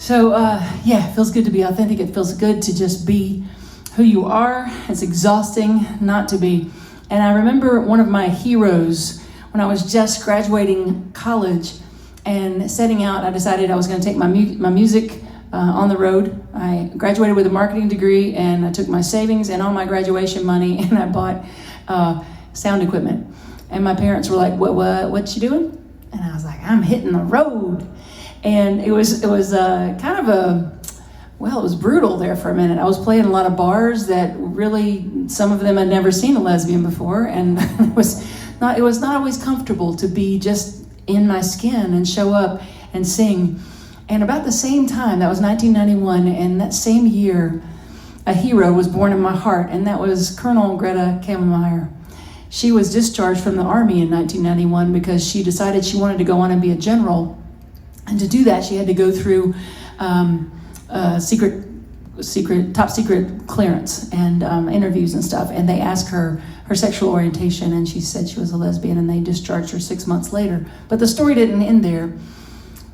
So, yeah, it feels good to be authentic. It feels good to just be who you are. It's exhausting not to be. And I remember one of my heroes when I was just graduating college and setting out. I decided I was going to take my music on the road. I graduated with a marketing degree, and I took my savings and all my graduation money, and I bought sound equipment. And my parents were like, "What you doing?" And I was like, "I'm hitting the road." And it was kind of it was brutal there for a minute. I was playing a lot of bars that really, some of them had never seen a lesbian before, and it was not always comfortable to be just in my skin and show up and sing. And about the same time, that was 1991, and that same year, a hero was born in my heart, and that was Colonel Greta Kammermeyer. She was discharged from the Army in 1991 because she decided she wanted to go on and be a general. And to do that, she had to go through top secret clearance and interviews and stuff. And they asked her sexual orientation, and she said she was a lesbian, and they discharged her 6 months later. But the story didn't end there.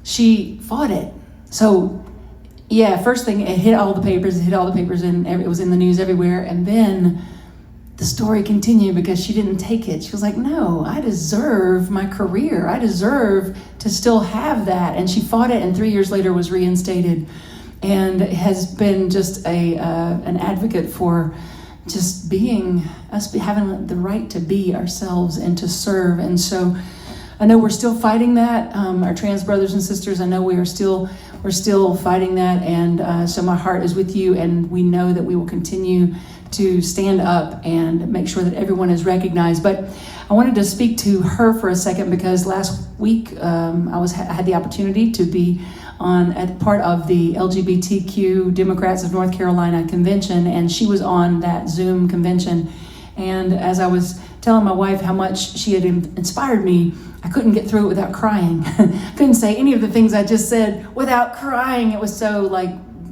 She fought it. So, yeah, first thing, it hit all the papers, and it was in the news everywhere. And then the story continued because she didn't take it. She was like, "No, I deserve my career. I deserve to still have that." And she fought it, and 3 years later was reinstated, and has been just an advocate for just being us, having the right to be ourselves and to serve. And so I know we're still fighting that. Our trans brothers and sisters, I know we're still fighting that. And so my heart is with you, and we know that we will continue to stand up and make sure that everyone is recognized. But I wanted to speak to her for a second because last week I had the opportunity to be at part of the LGBTQ Democrats of North Carolina convention, and she was on that Zoom convention. And as I was telling my wife how much she had inspired me, I couldn't get through it without crying. I couldn't say any of the things I just said without crying. It was so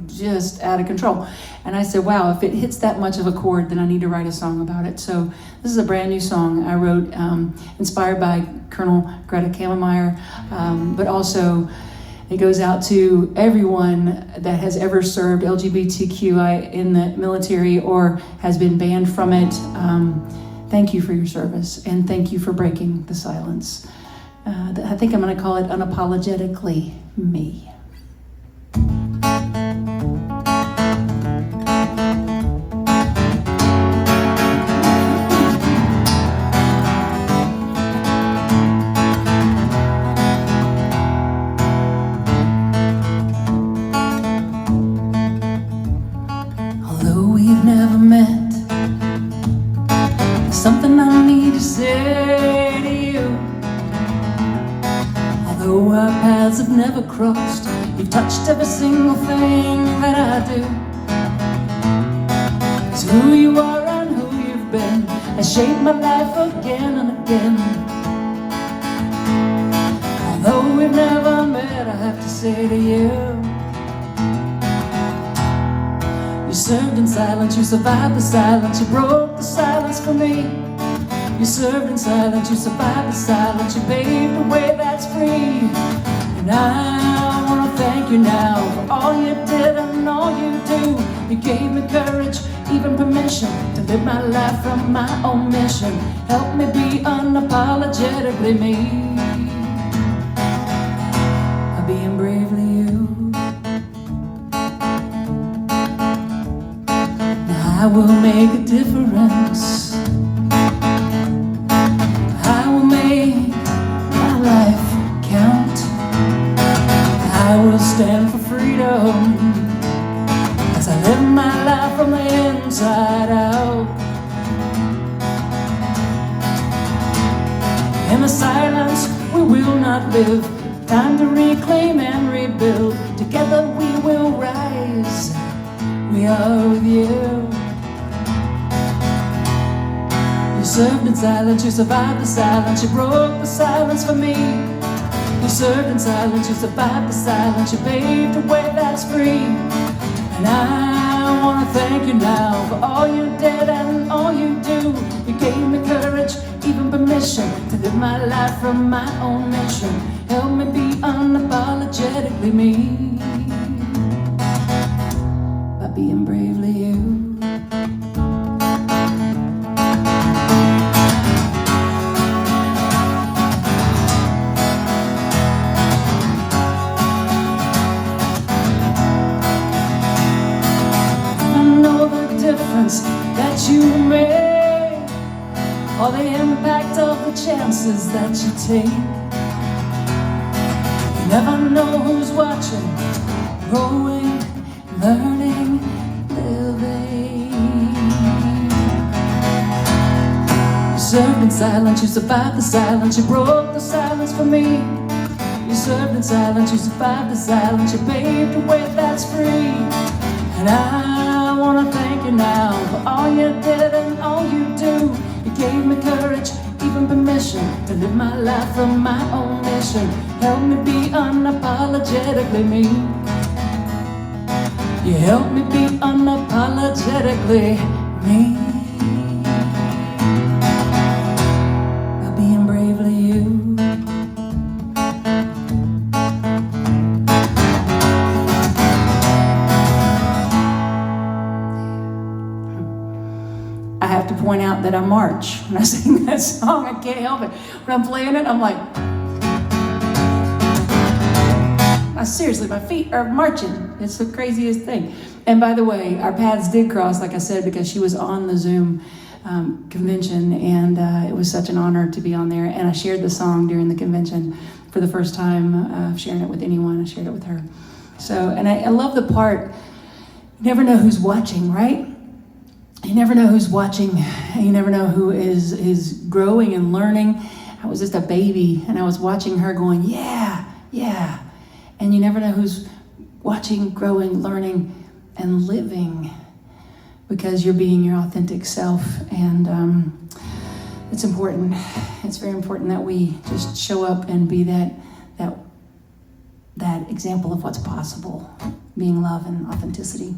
just out of control. And I said, wow, if it hits that much of a chord, then I need to write a song about it. So this is a brand new song I wrote, inspired by Colonel Greta Kammermeyer, but also it goes out to everyone that has ever served LGBTQI in the military or has been banned from it. Thank you for your service, and thank you for breaking the silence. I think I'm going to call it Unapologetically Me. Although we've never met, something I need to say to you. Although our paths have never crossed, you've touched every single thing that I do. It's who you are and who you've been has shaped my life again and again. Although we've never met, I have to say to you, you served in silence, you survived the silence, you broke the silence for me. You served in silence, you survived the silence, you paved a way that's free. And I want to thank you now for all you did and all you do. You gave me courage, even permission to live my life from my own mission. Help me be unapologetically me. I'm being bravely you. Now I will make a difference. I will stand for freedom as I live my life from the inside out. In the silence we will not live. Time to reclaim and rebuild. Together we will rise. We are with you. You served in silence, you survived the silence, you broke the silence for me. You served in silence, you survived the silence, you paved a way that's free. And I want to thank you now for all you did and all you do. You gave me courage, even permission to live my life from my own mission. Help me be unapologetically me. being bravely you. Difference that you make, or the impact of the chances that you take. You never know who's watching, growing, learning, living. You served in silence, you survived the silence, you broke the silence for me. You served in silence, you survived the silence, you paved a way that's free. And I wanna thank you now for all you did and all you do. You gave me courage, even permission to live my life from my own mission. Help me be unapologetically me. You help me be unapologetically me. By being bravely you. I have to point out that I march when I sing that song. I can't help it. When I'm playing it, I'm like, seriously, my feet are marching. It's the craziest thing. And by the way, our paths did cross, like I said, because she was on the Zoom convention, and it was such an honor to be on there. And I shared the song during the convention for the first time, sharing it with anyone. I shared it with her. So, and I love the part, you never know who's watching, right? You never know who's watching. You never know who is growing and learning. I was just a baby, and I was watching her going, yeah, yeah. And you never know who's watching, growing, learning, and living, because you're being your authentic self. And it's important. It's very important that we just show up and be that example of what's possible, being love and authenticity.